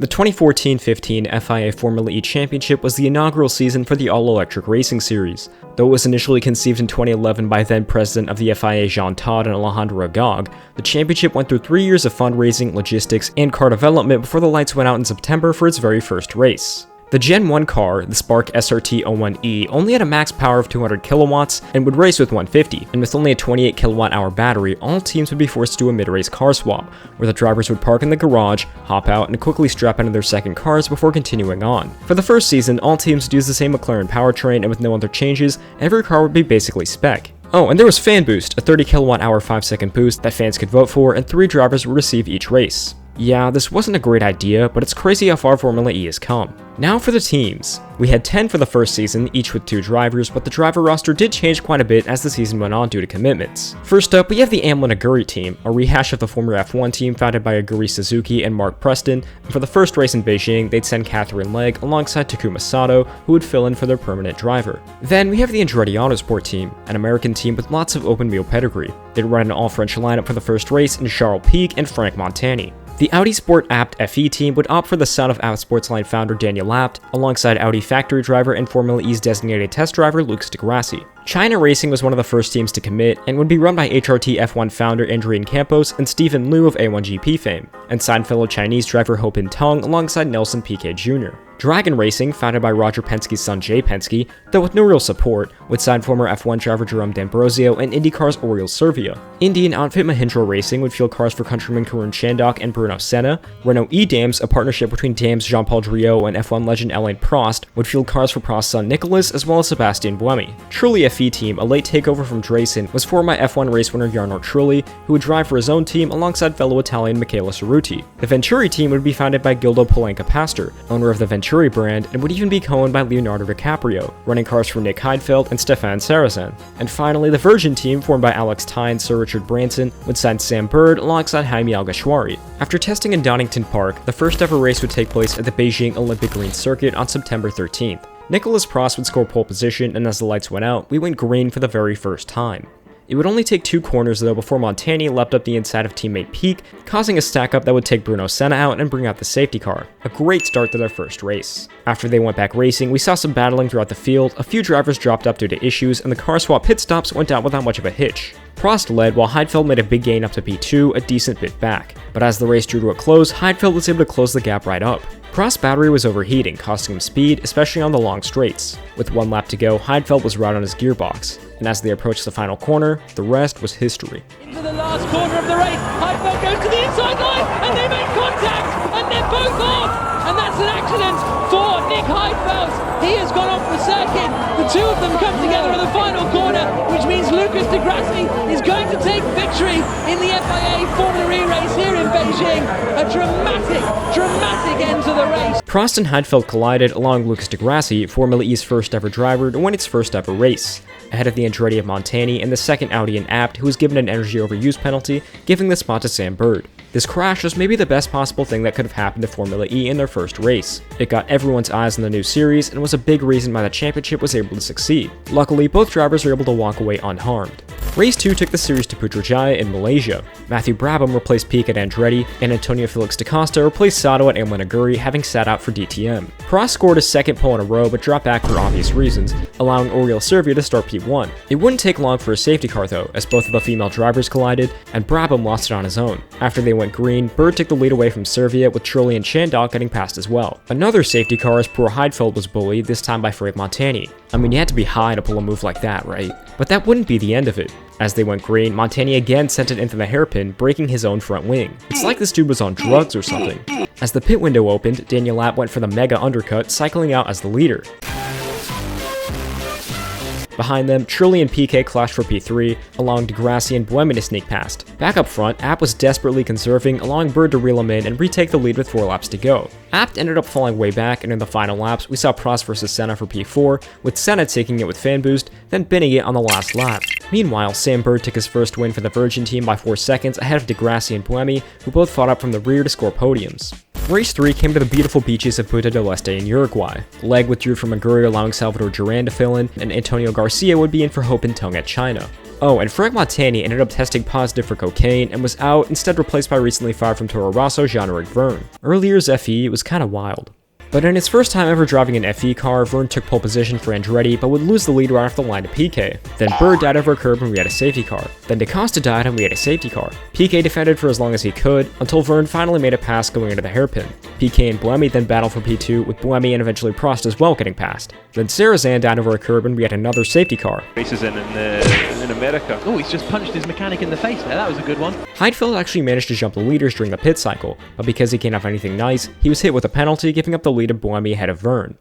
The 2014-15 FIA Formula E Championship was the inaugural season for the all-electric racing series. Though it was initially conceived in 2011 by then-president of the FIA Jean Todt and Alejandro Agag, the championship went through 3 years of fundraising, logistics, and car development before the lights went out in September for its very first race. The Gen 1 car, the Spark SRT-01E, only had a max power of 200 kilowatts and would race with 150, and with only a 28 kilowatt-hour battery, all teams would be forced to do a mid-race car swap, where the drivers would park in the garage, hop out, and quickly strap into their second cars before continuing on. For the first season, all teams would use the same McLaren powertrain, and with no other changes, every car would be basically spec. Oh, and there was Fan Boost, a 30 kilowatt-hour 5-second boost that fans could vote for, and 3 drivers would receive each race. Yeah, this wasn't a great idea, but it's crazy how far Formula E has come. Now for the teams. We had 10 for the first season, each with 2 drivers, but the driver roster did change quite a bit as the season went on due to commitments. First up, we have the Amlin Aguri team, a rehash of the former F1 team founded by Aguri Suzuki and Mark Preston, and for the first race in Beijing, they'd send Catherine Legg alongside Takuma Sato, who would fill in for their permanent driver. Then we have the Andretti Autosport team, an American team with lots of open wheel pedigree. They'd run an all-French lineup for the first race in Charles Pic and Frank Montani. The Audi Sport Abt FE team would opt for the son of Abt Sportsline founder Daniel Abt, alongside Audi factory driver and Formula E's designated test driver Lucas de Grassi. China Racing was one of the first teams to commit, and would be run by HRT F1 founder Adrian Campos and Stephen Liu of A1GP fame, and signed fellow Chinese driver Ho Pin Tong alongside Nelson Piquet Jr. Dragon Racing, founded by Roger Penske's son Jay Penske, though with no real support, would sign former F1 driver Jerome D'Ambrosio and IndyCar's Oriol Servia. Indian outfit Mahindra Racing would field cars for countrymen Karun Chandhok and Bruno Senna. Renault E-Dams, a partnership between Dams Jean-Paul Driot and F1 legend Alain Prost, would field cars for Prost's son Nicolas as well as Sebastian Buemi. Trulli FE team, a late takeover from Drayson, was formed by F1 race winner Jarno Trulli, who would drive for his own team alongside fellow Italian Michele Cerruti. The Venturi team would be founded by Gildo Polenka Pastor, owner of the Venturi brand, and would even be co-owned by Leonardo DiCaprio, running cars for Nick Heidfeld and Stefan Sarrazin. And finally, the Virgin team, formed by Alex Ty and Sir Richard Branson, would sign Sam Bird alongside Jaime Alguersuari. After testing in Donington Park, the first ever race would take place at the Beijing Olympic Green Circuit on September 13th. Nicolas Prost would score pole position, and as the lights went out, we went green for the very first time. It would only take 2 corners though before Montani leapt up the inside of teammate Pic, causing a stack up that would take Bruno Senna out and bring out the safety car. A great start to their first race. After they went back racing, we saw some battling throughout the field, a few drivers dropped up due to issues, and the car swap pit stops went out without much of a hitch. Prost led while Heidfeld made a big gain up to P2, a decent bit back. But as the race drew to a close, Heidfeld was able to close the gap right up. Prost's battery was overheating, costing him speed, especially on the long straights. With 1 lap to go, Heidfeld was right on his gearbox, and as they approached the final corner, the rest was history. Into the last corner of the race, Heidfeld goes to the inside line, and they make contact, and they're both off, and that's an accident for Nick Heidfeld. He has gone off the circuit. The 2 of them come together in the final corner, which means Lucas de Grassi is going to take victory in the FIA Formula E race here in Beijing. A dramatic end to the race. Prost and Heidfeld collided along Lucas de Grassi, Formula E's first ever driver, to win its first ever race, ahead of the Andretti of Montani and the second Audi in Abt, who was given an energy overuse penalty, giving the spot to Sam Bird. This crash was maybe the best possible thing that could have happened to Formula E in their first race. It got everyone's eyes on the new series and was a big reason why the championship was able to succeed. Luckily, both drivers were able to walk away unharmed. Race 2 took the series to Putrajaya in Malaysia. Matthew Brabham replaced Pic at Andretti, and Antonio Felix da Costa replaced Sato at Amlin Aguri, having sat out for DTM. Prost scored his second pole in a row but dropped back for obvious reasons, allowing Oriol Servia to start P1. It wouldn't take long for a safety car though, as both of the female drivers collided, and Brabham lost it on his own. After they went green, Bird took the lead away from Servia, with Trulli and Chandhok getting past as well. Another safety car as poor Heidfeld was bullied, this time by Frank Montani. I mean, you had to be high to pull a move like that, right? But that wouldn't be the end of it. As they went green, Montani again sent it into the hairpin, breaking his own front wing. It's like this dude was on drugs or something. As the pit window opened, Daniel Abt went for the mega undercut, cycling out as the leader. Behind them, Trulli and Piquet clashed for P3, allowing de Grassi and Buemi to sneak past. Back up front, Abt was desperately conserving, allowing Bird to reel him in and retake the lead with 4 laps to go. Abt ended up falling way back, and in the final laps, we saw Prost versus Senna for P4, with Senna taking it with fan boost, then binning it on the last lap. Meanwhile, Sam Bird took his first win for the Virgin team by 4 seconds ahead of de Grassi and Buemi, who both fought up from the rear to score podiums. Race 3 came to the beautiful beaches of Punta del Este in Uruguay. Legg withdrew from Aguri, allowing Salvador Duran to fill in, and Antonio Garcia would be in for Ho Pin Tong at China. Oh, and Frank Montani ended up testing positive for cocaine and was out, instead replaced by recently fired from Toro Rosso Jean-Eric Vergne. Early years FE was kinda wild. But in his first time ever driving an FE car, Vergne took pole position for Andretti but would lose the lead right off the line to Piquet. Then Bird died over a curb and we had a safety car. Then DaCosta died and we had a safety car. Piquet defended for as long as he could, until Vergne finally made a pass going into the hairpin. Piquet and Buemi then battled for P2, with Buemi and eventually Prost as well getting past. Then Sarrazin died over a curb and we had another safety car. Races in America. Oh, he's just punched his mechanic in the face there. That was a good one. Heidfeld actually managed to jump the leaders during the pit cycle, but because he can't have anything nice, he was hit with a penalty, giving up the lead to Buemi ahead of Vergne.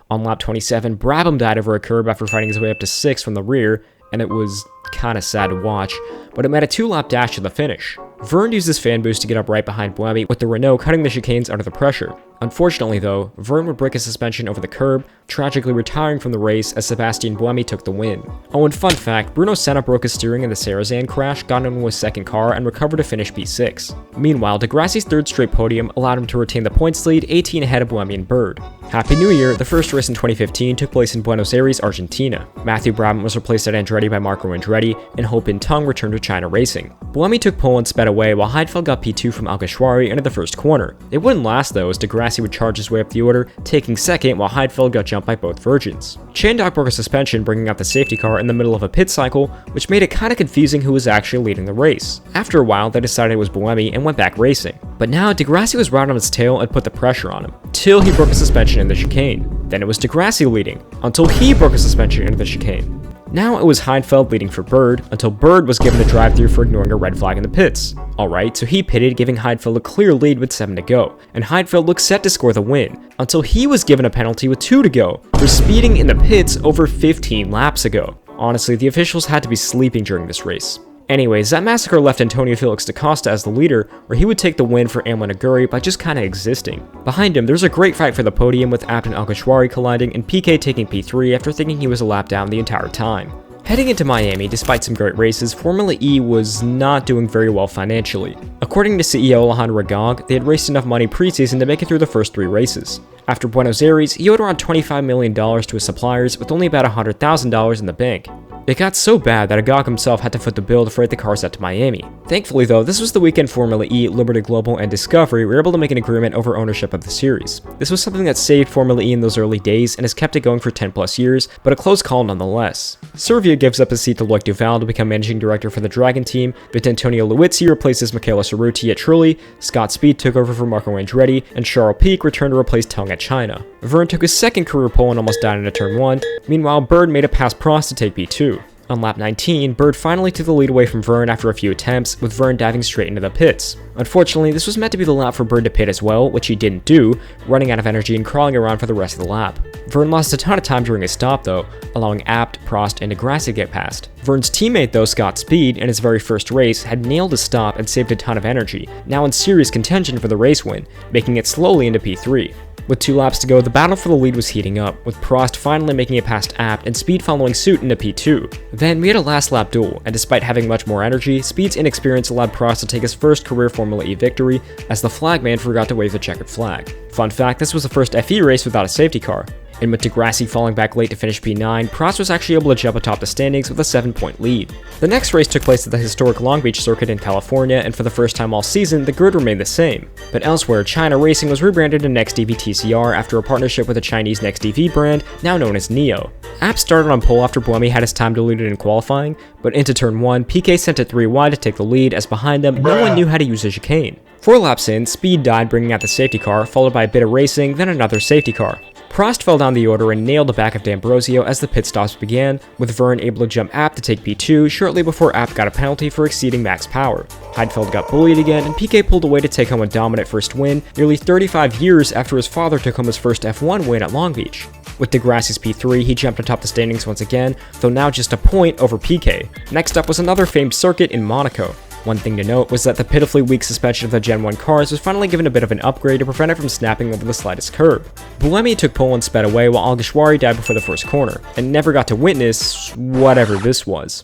On lap 27, Brabham died over a curb after fighting his way up to 6th from the rear, and it was kinda sad to watch, but it meant a 2-lap dash to the finish. Vergne used his fan boost to get up right behind Buemi, with the Renault cutting the chicanes under the pressure. Unfortunately though, Vergne would break his suspension over the curb, tragically retiring from the race as Sebastian Buemi took the win. Oh, and fun fact, Bruno Senna broke his steering in the Sarrazin crash, got into his second car, and recovered to finish P6. Meanwhile, Degrassi's third straight podium allowed him to retain the points lead, 18 ahead of Buemi and Bird. Happy New Year! The first race in 2015 took place in Buenos Aires, Argentina. Matthew Brabham was replaced at Andretti by Marco Andretti, and Ho Bin Tung returned to China Racing. Buemi took pole and sped away, while Heidfeld got P2 from Alguersuari into the first corner. It wouldn't last though, as Degrassi would charge his way up the order, taking second, while Heidfeld got jumped by both virgins. Chandok broke a suspension, bringing out the safety car in the middle of a pit cycle, which made it kinda confusing who was actually leading the race. After a while, they decided it was Buemi and went back racing. But now, Degrassi was right on his tail and put the pressure on him, till he broke a suspension in the chicane. Then it was Degrassi leading, until he broke a suspension into the chicane. Now it was Heidfeld leading for Bird, until Bird was given the drive-through for ignoring a red flag in the pits. Alright, so he pitted, giving Heidfeld a clear lead with 7 to go, and Heidfeld looked set to score the win, until he was given a penalty with 2 to go, for speeding in the pits over 15 laps ago. Honestly, the officials had to be sleeping during this race. Anyways, that massacre left Antonio Felix da Costa as the leader, where he would take the win for Amlin Aguri by just kinda existing. Behind him, there's a great fight for the podium with Abt and Alguersuari colliding, and Piquet taking P3 after thinking he was a lap down the entire time. Heading into Miami, despite some great races, Formula E was not doing very well financially. According to CEO Alejandro Agag, they had raised enough money preseason to make it through the first 3 races. After Buenos Aires, he owed around $25 million to his suppliers, with only about $100,000 in the bank. It got so bad that Agag himself had to foot the bill to freight the cars out to Miami. Thankfully though, this was the weekend Formula E, Liberty Global, and Discovery were able to make an agreement over ownership of the series. This was something that saved Formula E in those early days and has kept it going for 10 plus years, but a close call nonetheless. Servia gives up his seat to Loic Duval to become managing director for the Dragon team, but Antonio Luizzi replaces Michele Cerruti at Trulli, Scott Speed took over for Marco Andretti, and Charles Pic returned to replace Tung at China. Vergne took his second career pole and almost died into turn 1, meanwhile Bird made it past Prost to take P2. On lap 19, Bird finally took the lead away from Vergne after a few attempts, with Vergne diving straight into the pits. Unfortunately, this was meant to be the lap for Bird to pit as well, which he didn't do, running out of energy and crawling around for the rest of the lap. Vergne lost a ton of time during his stop though, allowing Abt, Prost, and Degrassi to get past. Vergne's teammate though, Scott Speed, in his very first race, had nailed a stop and saved a ton of energy, now in serious contention for the race win, making it slowly into P3. With 2 laps to go, the battle for the lead was heating up, with Prost finally making it past Abt and Speed following suit into P2. Then we had a last lap duel, and despite having much more energy, Speed's inexperience allowed Prost to take his first career Formula E victory, as the flagman forgot to wave the checkered flag. Fun fact, this was the first FE race without a safety car. And with Degrassi falling back late to finish P9, Prost was actually able to jump atop the standings with a 7-point lead. The next race took place at the historic Long Beach circuit in California, and for the first time all season, the grid remained the same. But elsewhere, China Racing was rebranded to NextEV TCR after a partnership with the Chinese NextEV brand, now known as NIO. Abt started on pole after Buemi had his time diluted in qualifying, but into turn 1, Piquet sent it 3 wide to take the lead, as behind them, no one knew how to use a chicane. 4 laps in, Speed died bringing out the safety car, followed by a bit of racing, then another safety car. Prost fell down the order and nailed the back of D'Ambrosio as the pit stops began, with Vergne able to jump Abt to take P2 shortly before Abt got a penalty for exceeding max power. Heidfeld got bullied again, and Piquet pulled away to take home a dominant first win, nearly 35 years after his father took home his first F1 win at Long Beach. With Degrassi's P3, he jumped atop the standings once again, though now just a point over Piquet. Next up was another famed circuit in Monaco. One thing to note was that the pitifully weak suspension of the Gen 1 cars was finally given a bit of an upgrade to prevent it from snapping over the slightest curb. Buemi took pole and sped away while Alguersuari died before the first corner, and never got to witness whatever this was.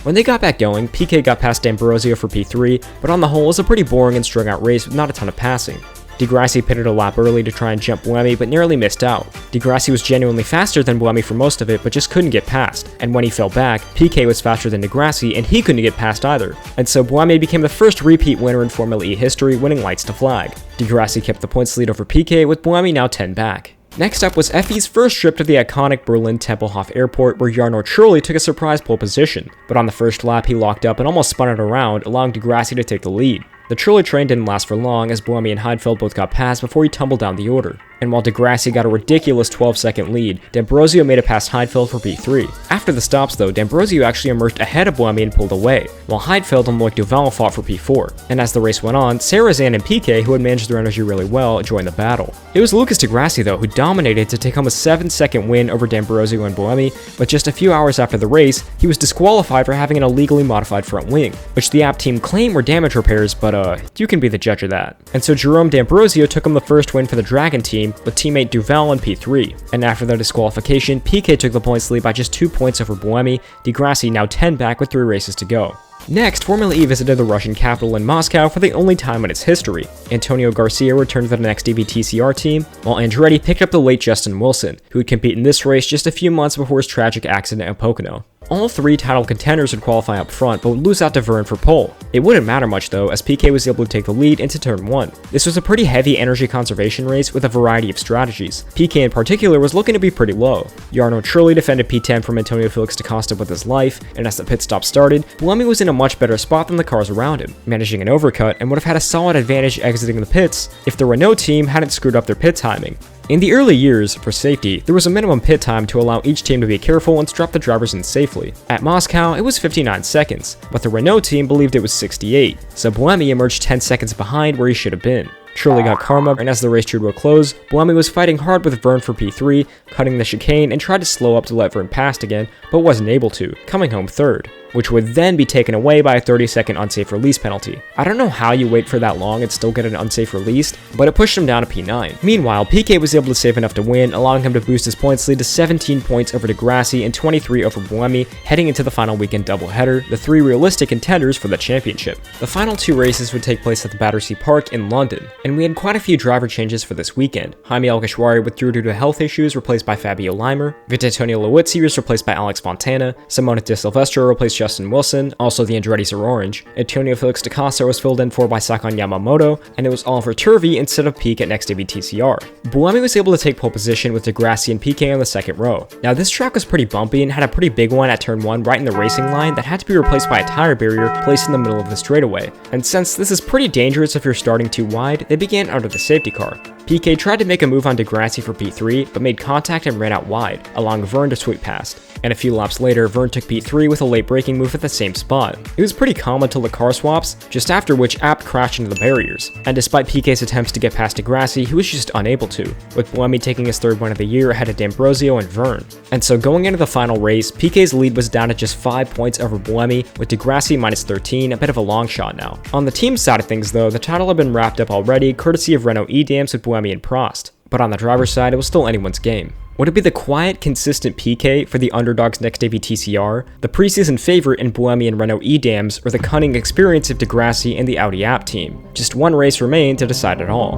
When they got back going, Piquet got past D'Ambrosio for P3, but on the whole it was a pretty boring and strung out race with not a ton of passing. Degrassi pitted a lap early to try and jump Buemi, but nearly missed out. Degrassi was genuinely faster than Buemi for most of it, but just couldn't get past. And when he fell back, Peaky was faster than Degrassi, and he couldn't get past either. And so Buemi became the first repeat winner in Formula E history, winning lights to flag. Degrassi kept the points lead over Peaky, with Buemi now 10 back. Next up was Effie's first trip to the iconic Berlin Tempelhof airport, where Jarno Trulli took a surprise pole position, but on the first lap he locked up and almost spun it around, allowing Degrassi to take the lead. The Trulli train didn't last for long, as Buemi and Heidfeld both got past before he tumbled down the order. And while Degrassi got a ridiculous 12-second lead, D'Ambrosio made it past Heidfeld for P3. After the stops though, D'Ambrosio actually emerged ahead of Buemi and pulled away, while Heidfeld and Loic Duval fought for P4. And as the race went on, Sarrazin and Piquet, who had managed their energy really well, joined the battle. It was Lucas Degrassi though who dominated to take home a 7-second win over D'Ambrosio and Buemi, but just a few hours after the race, he was disqualified for having an illegally modified front wing, which the app team claimed were damage repairs, but you can be the judge of that. And so Jerome D'Ambrosio took home the first win for the Dragon team, with teammate Duval in P3. And after the disqualification, Piquet took the points lead by just 2 points over Buemi, Degrassi now 10 back with 3 races to go. Next, Formula E visited the Russian capital in Moscow for the only time in its history. Antonio Garcia returned to the next DVTCR team, while Andretti picked up the late Justin Wilson, who would compete in this race just a few months before his tragic accident at Pocono. All 3 title contenders would qualify up front, but would lose out to Verne for pole. It wouldn't matter much though, as Piquet was able to take the lead into turn 1. This was a pretty heavy energy conservation race with a variety of strategies. Piquet in particular was looking to be pretty low. Jarno Trulli defended P10 from Antonio Felix da Costa with his life, and as the pit stop started, Buemi was in a much better spot than the cars around him, managing an overcut and would have had a solid advantage exiting the pits if the Renault team hadn't screwed up their pit timing. In the early years, for safety, there was a minimum pit time to allow each team to be careful and strap the drivers in safely. At Moscow, it was 59 seconds, but the Renault team believed it was 68, so Buemi emerged 10 seconds behind where he should have been. Trulli got karma, and as the race drew to a close, Buemi was fighting hard with Verne for P3, cutting the chicane and tried to slow up to let Verne pass again, but wasn't able to, coming home third, which would then be taken away by a 30-second unsafe release penalty. I don't know how you wait for that long and still get an unsafe release, but it pushed him down to P9. Meanwhile, Piquet was able to save enough to win, allowing him to boost his points lead to 17 points over Degrassi and 23 over Buemi, heading into the final weekend doubleheader, the 3 realistic contenders for the championship. The final 2 races would take place at the Battersea Park in London, and we had quite a few driver changes for this weekend. Jaime Alguersuari withdrew due to health issues, replaced by Fabio Leimer. Vitantonio Liuzzi was replaced by Alex Fontana. Simona De Silvestro replaced Justin Wilson, also the Andretti's are orange. Antonio Felix da Costa was filled in for by Sakon Yamamoto, and it was Oliver Turvey instead of Peak at next DVTCR. Buemi was able to take pole position with Degrassi and Piquet on the second row. Now this track was pretty bumpy and had a pretty big one at turn 1 right in the racing line that had to be replaced by a tire barrier placed in the middle of the straightaway. And since this is pretty dangerous if you're starting too wide, they began under the safety car. Piquet tried to make a move on Degrassi for P3, but made contact and ran out wide, allowing Verne to sweep past. And a few laps later, Verne took P3 with a late braking move at the same spot. It was pretty calm until the car swaps, just after which Abt crashed into the barriers. And despite Piquet's attempts to get past Degrassi, he was just unable to, with Buemi taking his 3rd win of the year ahead of D'Ambrosio and Verne. And so going into the final race, Piquet's lead was down to just 5 points over Buemi, with Degrassi minus 13, a bit of a long shot now. On the team side of things though, the title had been wrapped up already, courtesy of Renault E-Dams with Buemi and Prost. But on the driver's side, it was still anyone's game. Would it be the quiet, consistent Piquet for the underdogs next DVTCR, the preseason favorite in Buemi and Renault E-Dams, or the cunning experience of Degrassi and the Audi App team? Just one race remained to decide it all.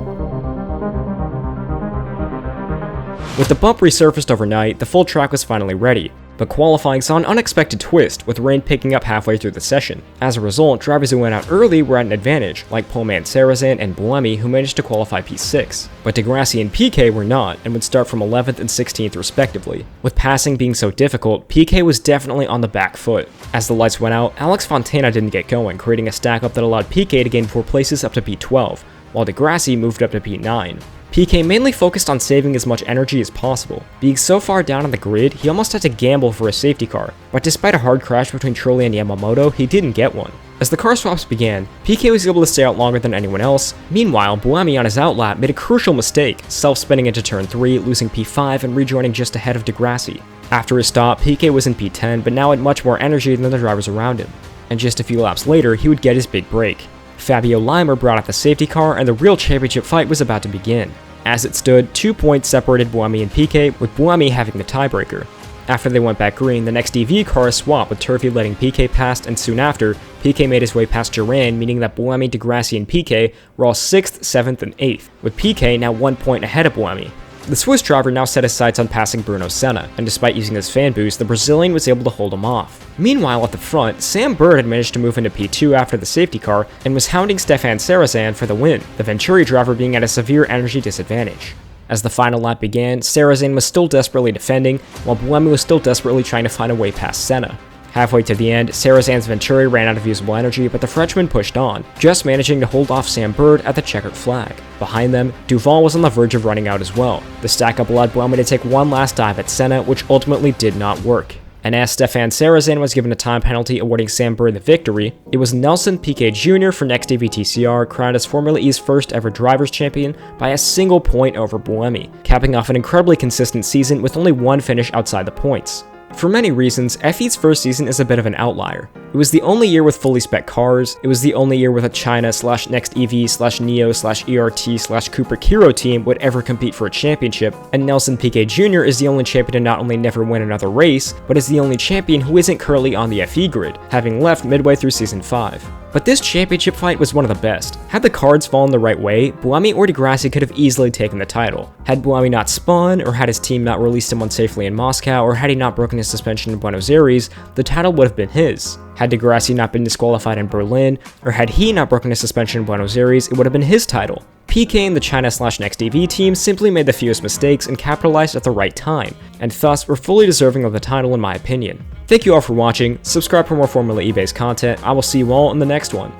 With the bump resurfaced overnight, the full track was finally ready, but qualifying saw an unexpected twist, with rain picking up halfway through the session. As a result, drivers who went out early were at an advantage, like poleman Sarrazin and Buemi, who managed to qualify P6. But Degrassi and Piquet were not, and would start from 11th and 16th respectively. With passing being so difficult, Piquet was definitely on the back foot. As the lights went out, Alex Fontana didn't get going, creating a stack up that allowed Piquet to gain 4 places up to P12, while Degrassi moved up to P9. Piquet mainly focused on saving as much energy as possible. Being so far down on the grid, he almost had to gamble for a safety car, but despite a hard crash between Trulli and Yamamoto, he didn't get one. As the car swaps began, Piquet was able to stay out longer than anyone else. Meanwhile, Buemi on his outlap made a crucial mistake, self-spinning into turn 3, losing P5 and rejoining just ahead of Degrassi. After his stop, Piquet was in P10, but now had much more energy than the drivers around him. And just a few laps later, he would get his big break. Fabio Leimer brought out the safety car, and the real championship fight was about to begin. As it stood, 2 points separated Buemi and Piquet, with Buemi having the tiebreaker. After they went back green, the next EV car swapped with Turvey letting Piquet past, and soon after, Peaky made his way past Duran, meaning that Buemi, Degrassi, and Peaky were all 6th, 7th, and 8th, with Peaky now 1 point ahead of Buemi. The Swiss driver now set his sights on passing Bruno Senna, and despite using his fan boost, the Brazilian was able to hold him off. Meanwhile, at the front, Sam Bird had managed to move into P2 after the safety car and was hounding Stefan Sarrazin for the win, the Venturi driver being at a severe energy disadvantage. As the final lap began, Sarrazin was still desperately defending, while Buemi was still desperately trying to find a way past Senna. Halfway to the end, Sarrazin's Venturi ran out of usable energy, but the Frenchman pushed on, just managing to hold off Sam Bird at the checkered flag. Behind them, Duval was on the verge of running out as well. The stack-up allowed Buemi to take one last dive at Senna, which ultimately did not work. And as Stefan Sarrazin was given a time penalty awarding Sam Bird the victory, it was Nelson Piquet Jr. for Next DVTCR crowned as Formula E's first ever drivers champion by a single point over Buemi, capping off an incredibly consistent season with only one finish outside the points. For many reasons, F1's first season is a bit of an outlier. It was the only year with fully spec cars, it was the only year with a China/Next EV/Neo/ERT/Cooper Kiro team would ever compete for a championship, and Nelson Piquet Jr. is the only champion to not only never win another race, but is the only champion who isn't currently on the FE grid, having left midway through Season 5. But this championship fight was one of the best. Had the cards fallen the right way, Buemi or Degrassi could have easily taken the title. Had Buemi not spun, or had his team not released him unsafely in Moscow, or had he not broken his suspension in Buenos Aires, the title would have been his. Had Degrassi not been disqualified in Berlin, or had he not broken his suspension in Buenos Aires, it would have been his title. Piquet and the China/Next EV team simply made the fewest mistakes and capitalized at the right time, and thus were fully deserving of the title in my opinion. Thank you all for watching, subscribe for more Formula E based content, I will see you all in the next one.